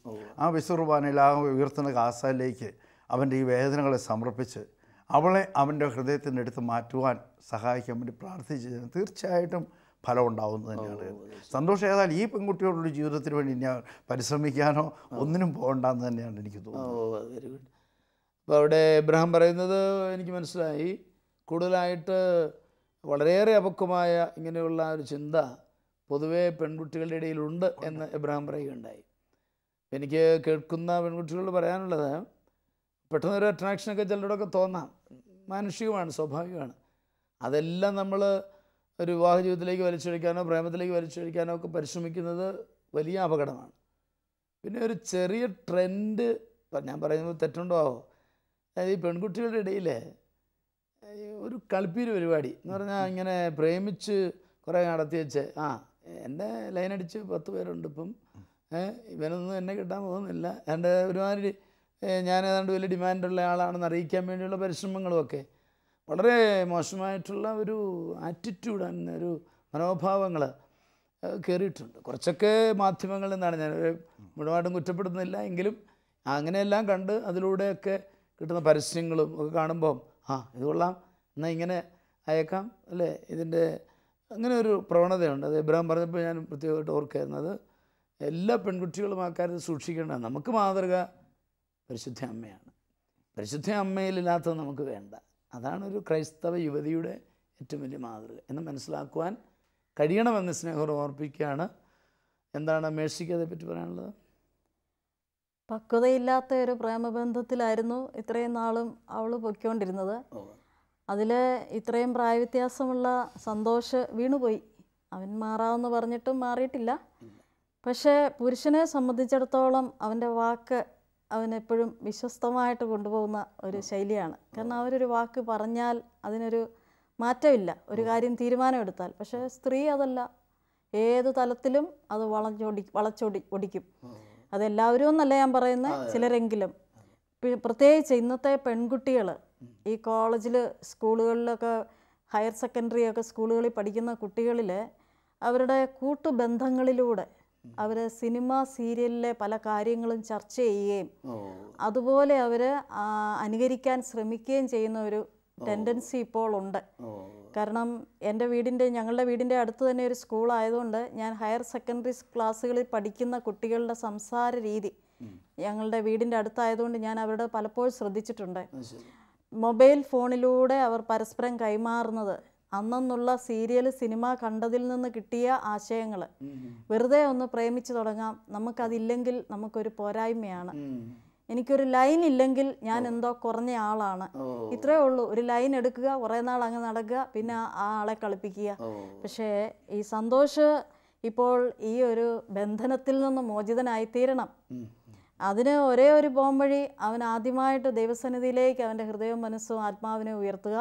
ആ വിശ്വകുർബാനയിൽ ആ ഉയർത്തുന്ന കാസാലിലേക്ക് അവൻ്റെ ഈ വേദനകളെ സമർപ്പിച്ച് അവളെ അവൻ്റെ ഹൃദയത്തിൻ്റെ അടുത്ത് മാറ്റുവാൻ സഹായിക്കാൻ വേണ്ടി പ്രാർത്ഥിച്ച് തീർച്ചയായിട്ടും ഫലം ഉണ്ടാവുന്നത് തന്നെയാണ്. സന്തോഷം ഏതായാലും ഈ പെൺകുട്ടിയോടുള്ള ജീവിതത്തിന് വേണ്ടി ഞാൻ പരിശ്രമിക്കാനോ ഒന്നിനും പോകണ്ടെന്ന് തന്നെയാണ് എനിക്ക് തോന്നുന്നത്. Very good. അപ്പോൾ അവിടെ എബ്രഹാം പറയുന്നത് എനിക്ക് മനസ്സിലായി, കൂടുതലായിട്ട് വളരെയേറെ അപക്വമായ ഇങ്ങനെയുള്ള ഒരു ചിന്ത പൊതുവേ പെൺകുട്ടികളുടെ ഇടയിലുണ്ട് എന്ന് എബ്രഹാം പറയുകയുണ്ടായി. എനിക്ക് കേൾക്കുന്ന പെൺകുട്ടികളോട് പറയാനുള്ളത്, പെട്ടെന്നൊരു അട്രാക്ഷനൊക്കെ ചിലരോടൊക്കെ തോന്നാം, മാനുഷികമാണ്, സ്വാഭാവികമാണ്. അതെല്ലാം നമ്മൾ ഒരു വിവാഹ ജീവിതത്തിലേക്ക് വലിച്ചൊഴിക്കാനോ പ്രേമത്തിലേക്ക് വലിച്ചൊഴിക്കാനോ ഒക്കെ പരിശ്രമിക്കുന്നത് വലിയ അപകടമാണ്. പിന്നെ ഒരു ചെറിയ ട്രെൻഡ്, ഞാൻ പറയുന്നത് തെറ്റുണ്ടോ ആവോ, അതായത് ഈ പെൺകുട്ടികളുടെ ഇടയിൽ ഒരു കളിപ്പീര് പരിപാടി എന്ന് പറഞ്ഞാൽ ഇങ്ങനെ പ്രേമിച്ച് കുറേ നടത്തി വെച്ച് എൻ്റെ ലൈനടിച്ച് 10 പേരുണ്ട് ഇപ്പം, ഇവനൊന്നും എന്നെ കിട്ടാൻ പോകുന്നില്ല, എൻ്റെ ഒരുമാതിരി ഞാൻ ഏതാണ്ട് വലിയ ഡിമാൻഡുള്ള ആളാണെന്ന് അറിയിക്കാൻ വേണ്ടിയുള്ള പരിശ്രമങ്ങളുമൊക്കെ വളരെ മോശമായിട്ടുള്ള ഒരു ആറ്റിറ്റ്യൂഡ്, ഒരു മനോഭാവങ്ങൾ കയറിയിട്ടുണ്ട്. കുറച്ചൊക്കെ മാധ്യമങ്ങളിൽ നിന്നാണ്, ഞാൻ മുഴുവനായിട്ടും കുറ്റപ്പെടുന്നില്ല, എങ്കിലും അങ്ങനെയെല്ലാം കണ്ട് അതിലൂടെയൊക്കെ കിട്ടുന്ന പരസ്യങ്ങളും ഒക്കെ കാണുമ്പം ഇത് കൊള്ളാം, എന്നാൽ ഇങ്ങനെ അയക്കാം അല്ലേ, ഇതിൻ്റെ അങ്ങനെ ഒരു പ്രവണതയുണ്ട്. അത് എബ്രഹാം പറഞ്ഞപ്പോൾ ഞാൻ പ്രത്യേകമായിട്ട് ഓർക്കായിരുന്നത്, എല്ലാ പെൺകുട്ടികളും ആ കാര്യത്തിൽ സൂക്ഷിക്കേണ്ടത്. നമുക്ക് മാതൃക പരിശുദ്ധ അമ്മയാണ്. പരിശുദ്ധ അമ്മയിലില്ലാത്തത് നമുക്ക് വേണ്ട. അതാണൊരു ക്രൈസ്തവ യുവതിയുടെ ഏറ്റവും വലിയ മാതൃക എന്ന് മനസ്സിലാക്കുവാൻ കഴിയണമെന്ന് സ്നേഹം ഓർപ്പിക്കുകയാണ്. എന്താണ് മേഴ്സിക്ക് അതേപ്പറ്റി പറയാനുള്ളത്? പക്വതയില്ലാത്ത ഒരു പ്രേമബന്ധത്തിലായിരുന്നു ഇത്രയും നാളും അവൾ പൊയ്ക്കൊണ്ടിരുന്നത്. അതിൽ ഇത്രയും പ്രായവ്യത്യാസമുള്ള സന്തോഷ് വീണുപോയി. അവൻ മാറാമെന്ന് പറഞ്ഞിട്ടും മാറിയിട്ടില്ല. പക്ഷേ പുരുഷനെ സംബന്ധിച്ചിടത്തോളം അവൻ്റെ വാക്ക് അവനെപ്പോഴും വിശ്വസ്തമായിട്ട് കൊണ്ടുപോകുന്ന ഒരു ശൈലിയാണ്. കാരണം അവരൊരു വാക്ക് പറഞ്ഞാൽ അതിനൊരു മാറ്റമില്ല, ഒരു കാര്യം തീരുമാനമെടുത്താൽ. പക്ഷേ സ്ത്രീ അതല്ല, ഏത് തലത്തിലും അത് വളച്ചൊടിക്കും. അതെല്ലാവരും എന്നല്ല ഞാൻ പറയുന്നത്, ചിലരെങ്കിലും. പ്രത്യേകിച്ച് ഇന്നത്തെ പെൺകുട്ടികൾ ഈ കോളേജിൽ, സ്കൂളുകളിലൊക്കെ, ഹയർ സെക്കൻഡറി ഒക്കെ സ്കൂളുകളിൽ പഠിക്കുന്ന കുട്ടികളിൽ അവരുടെ കൂട്ടുബന്ധങ്ങളിലൂടെ അവർ സിനിമ സീരിയലിലെ പല കാര്യങ്ങളും ചർച്ച ചെയ്യുകയും അതുപോലെ അവർ അനുകരിക്കാൻ ശ്രമിക്കുകയും ചെയ്യുന്ന ഒരു ടെൻഡൻസി ഇപ്പോൾ ഉണ്ട്. കാരണം ഞങ്ങളുടെ വീടിൻ്റെ അടുത്ത് തന്നെ ഒരു സ്കൂളായതുകൊണ്ട് ഞാൻ ഹയർ സെക്കൻഡറി ക്ലാസ്സുകളിൽ പഠിക്കുന്ന കുട്ടികളുടെ സംസാര രീതി ഞങ്ങളുടെ വീടിൻ്റെ അടുത്തായതുകൊണ്ട് ഞാൻ അവരുടെ പലപ്പോഴും ശ്രദ്ധിച്ചിട്ടുണ്ട്. മൊബൈൽ ഫോണിലൂടെ അവർ പരസ്പരം കൈമാറുന്നത് അന്നുള്ള സീരിയൽ, സിനിമ കണ്ടതിൽ നിന്ന് കിട്ടിയ ആശയങ്ങൾ. വെറുതെ ഒന്ന് പ്രേമിച്ചു തുടങ്ങാം, നമുക്കതില്ലെങ്കിൽ നമുക്കൊരു പോരായ്മയാണ്. എനിക്കൊരു ലൈൻ ഇല്ലെങ്കിൽ ഞാൻ എന്തോ കുറഞ്ഞ ആളാണ്, ഇത്രയേ ഉള്ളൂ. ഒരു ലൈൻ എടുക്കുക, കുറേ നാൾ അങ്ങ് നടക്കുക, പിന്നെ ആ ആളെ കളിപ്പിക്കുക. പക്ഷേ ഈ സന്തോഷ് ഇപ്പോൾ ഈ ഒരു ബന്ധനത്തിൽ നിന്ന് മോചിതനായിത്തീരണം. അതിന് ഒരേ ഒരു പോംവഴി, അവൻ ആദ്യമായിട്ട് ദൈവസന്നിധിയിലേക്ക് അവൻ്റെ ഹൃദയവും മനസ്സും ആത്മാവിനെ ഉയർത്തുക.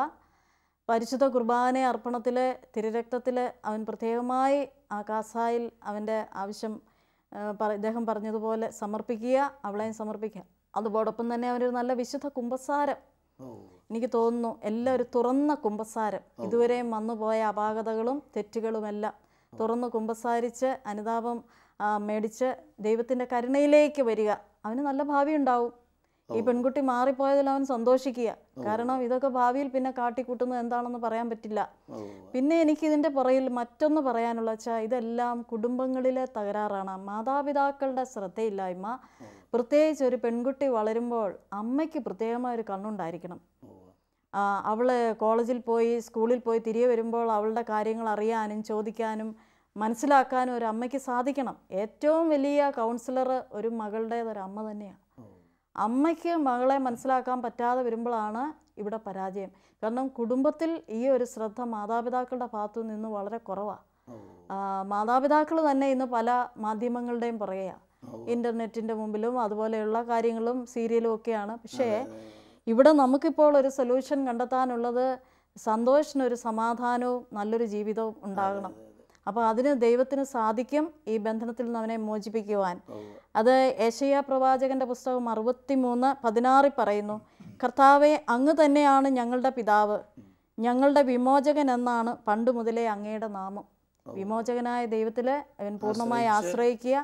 പരിശുദ്ധ കുർബാന അർപ്പണത്തിലെ തിരുരക്തത്തിൽ അവൻ പ്രത്യേകമായി ആ കാസായിൽ അവൻ്റെ ആവശ്യം ഇദ്ദേഹം പറഞ്ഞതുപോലെ സമർപ്പിക്കുക, അവളെയും സമർപ്പിക്കുക. അതോടൊപ്പം തന്നെ അവനൊരു നല്ല വിശുദ്ധ കുമ്പസാരം, എനിക്ക് തോന്നുന്നു ഒരു തുറന്ന കുമ്പസാരം, ഇതുവരെയും വന്നുപോയ അപാകതകളും തെറ്റുകളുമെല്ലാം തുറന്ന് കുമ്പസാരിച്ച് അനുതാപം മേടിച്ച് ദൈവത്തിൻ്റെ കരുണയിലേക്ക് വരിക. അവന് നല്ല ഭാവി ഉണ്ടാവും. ഈ പെൺകുട്ടി മാറിപ്പോയതിൽ അവൻ സന്തോഷിക്കുക. കാരണം ഇതൊക്കെ ഭാവിയിൽ പിന്നെ കാട്ടിക്കൂട്ടുന്നത് എന്താണെന്ന് പറയാൻ പറ്റില്ല. പിന്നെ എനിക്കിതിൻ്റെ പുറയിൽ മറ്റൊന്ന് പറയാനുള്ള വെച്ചാൽ, ഇതെല്ലാം കുടുംബങ്ങളിലെ തകരാറാണ്. മാതാപിതാക്കളുടെ ശ്രദ്ധയില്ലായ്മ. പ്രത്യേകിച്ച് ഒരു പെൺകുട്ടി വളരുമ്പോൾ അമ്മയ്ക്ക് പ്രത്യേകമായ ഒരു കണ്ണുണ്ടായിരിക്കണം. അവൾ കോളേജിൽ പോയി, സ്കൂളിൽ പോയി തിരികെ വരുമ്പോൾ അവളുടെ കാര്യങ്ങൾ അറിയാനും ചോദിക്കാനും മനസ്സിലാക്കാനും ഒരു അമ്മയ്ക്ക് സാധിക്കണം. ഏറ്റവും വലിയ കൗൺസിലർ ഒരു മകളുടേതൊരു അമ്മ തന്നെയാണ്. അമ്മയ്ക്ക് മകളെ മനസ്സിലാക്കാൻ പറ്റാതെ വരുമ്പോഴാണ് ഇവിടെ പരാജയം. കാരണം കുടുംബത്തിൽ ഈ ഒരു ശ്രദ്ധ മാതാപിതാക്കളുടെ ഭാഗത്തു നിന്ന് വളരെ കുറവാണ്. മാതാപിതാക്കൾ തന്നെ ഇന്ന് പല മാധ്യമങ്ങളുടെയും പുറകെയാണ്, ഇൻ്റർനെറ്റിൻ്റെ മുമ്പിലും അതുപോലെയുള്ള കാര്യങ്ങളും സീരിയലും ഒക്കെയാണ്. പക്ഷേ ഇവിടെ നമുക്കിപ്പോൾ ഒരു സൊല്യൂഷൻ കണ്ടെത്താനുള്ളത് സന്തോഷിനൊരു സമാധാനവും നല്ലൊരു ജീവിതവും ഉണ്ടാകണം. അപ്പോൾ അതിന് ദൈവത്തിന് സാധിക്കും ഈ ബന്ധനത്തിൽ നിന്ന് അവനെ മോചിപ്പിക്കുവാൻ. അത് യെശയ്യാ പ്രവാചകന്റെ പുസ്തകം 63:16 പറയുന്നു, കർത്താവെ, അങ്ങ് തന്നെയാണ് ഞങ്ങളുടെ പിതാവ്, ഞങ്ങളുടെ വിമോചകൻ എന്നാണ് പണ്ട് മുതലേ അങ്ങയുടെ നാമം. വിമോചകനായ ദൈവത്തിൽ അവൻ പൂർണ്ണമായി ആശ്രയിക്കുക,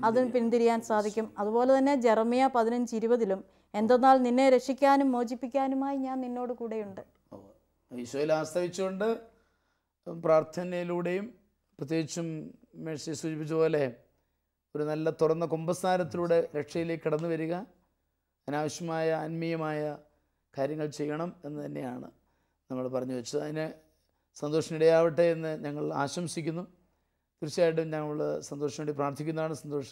അതിന് പിന്തിരിയാൻ സാധിക്കും. അതുപോലെ തന്നെ ജെറമ്യ 15:20 എന്തെന്നാൽ നിന്നെ രക്ഷിക്കാനും മോചിപ്പിക്കാനുമായി ഞാൻ നിന്നോട് കൂടെയുണ്ട്. ഈശോയിൽ ആശ്രയിച്ചുകൊണ്ട് പ്രാർത്ഥനയിലൂടെയും പ്രത്യേകിച്ചും മേഴ്സി സൂചിപ്പിച്ച പോലെ ഒരു നല്ല തുറന്ന കുമ്പസാരത്തിലൂടെ രക്ഷയിലേക്ക് കടന്നു വരിക, അനാവശ്യമായ ആത്മീയമായ കാര്യങ്ങൾ ചെയ്യണം എന്ന് തന്നെയാണ് നമ്മൾ പറഞ്ഞു വെച്ചത്. അതിന് സന്തോഷത്തിനിടയാവട്ടെ എന്ന് ഞങ്ങൾ ആശംസിക്കുന്നു. തീർച്ചയായിട്ടും ഞങ്ങൾ സന്തോഷത്തിന് വേണ്ടി പ്രാർത്ഥിക്കുന്നതാണ്. സന്തോഷ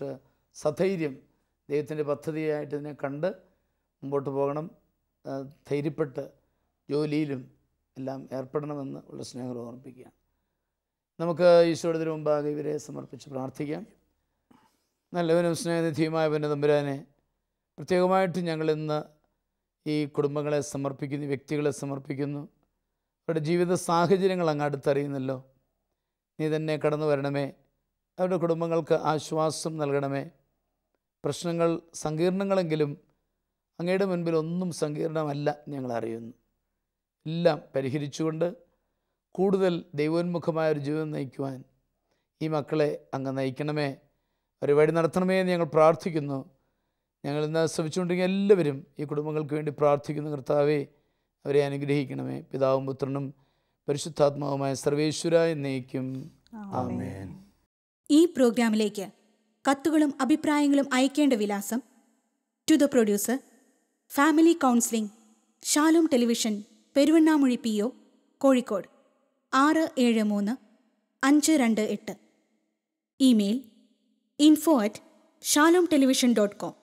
സധൈര്യം ദൈവത്തിൻ്റെ പദ്ധതിയായിട്ട് ഇതിനെ കണ്ട് മുമ്പോട്ട് പോകണം. ധൈര്യപ്പെട്ട് ജോലിയിലും എല്ലാം ഏർപ്പെടണമെന്ന് ഉള്ള സ്നേഹം ഓർമ്മിപ്പിക്കുകയാണ്. നമുക്ക് ഈശോയുടെ മുമ്പാകെ ഇവരെ സമർപ്പിച്ച് പ്രാർത്ഥിക്കാം. നല്ലവനും സ്നേഹനിധിയുമായ തമ്പുരാനെ, പ്രത്യേകമായിട്ട് ഞങ്ങളിന്ന് ഈ കുടുംബങ്ങളെ സമർപ്പിക്കുന്നു, വ്യക്തികളെ സമർപ്പിക്കുന്നു. അവരുടെ ജീവിത സാഹചര്യങ്ങൾ അങ്ങ് അടുത്തറിയുന്നല്ലോ. നീ തന്നെ കടന്നു വരണമേ, അവരുടെ കുടുംബങ്ങൾക്ക് ആശ്വാസം നൽകണമേ. പ്രശ്നങ്ങൾ സങ്കീർണങ്ങളെങ്കിലും അങ്ങയുടെ മുൻപിൽ ഒന്നും സങ്കീർണമല്ല ഞങ്ങൾ അറിയുന്നു. എല്ലാം പരിഹരിച്ചുകൊണ്ട് കൂടുതൽ ദൈവോന്മുഖമായ ഒരു ജീവിതം നയിക്കുവാൻ ഈ മക്കളെ അങ്ങ് നയിക്കണമേ, ഒരു വഴി നടത്തണമേ എന്ന് ഞങ്ങൾ പ്രാർത്ഥിക്കുന്നു. ഞങ്ങൾ ഇന്ന് ശ്രമിച്ചുകൊണ്ടിരിക്കുന്ന എല്ലാവരും ഈ കുടുംബങ്ങൾക്ക് വേണ്ടി പ്രാർത്ഥിക്കുന്നു. കർത്താവേ, അവരെ അനുഗ്രഹിക്കണമേ. പിതാവും പുത്രനും പരിശുദ്ധാത്മാവുമായ സർവേശ്വര എന്നേക്കും ആമേൻ. ഈ പ്രോഗ്രാമിലേക്ക് കത്തുകളും അഭിപ്രായങ്ങളും അയക്കേണ്ട വിലാസം: to the producer, family counselling, Shalom television, Peruvannamuzhi PO, Kozhikode 673528. Email info@shalomtelevision.com.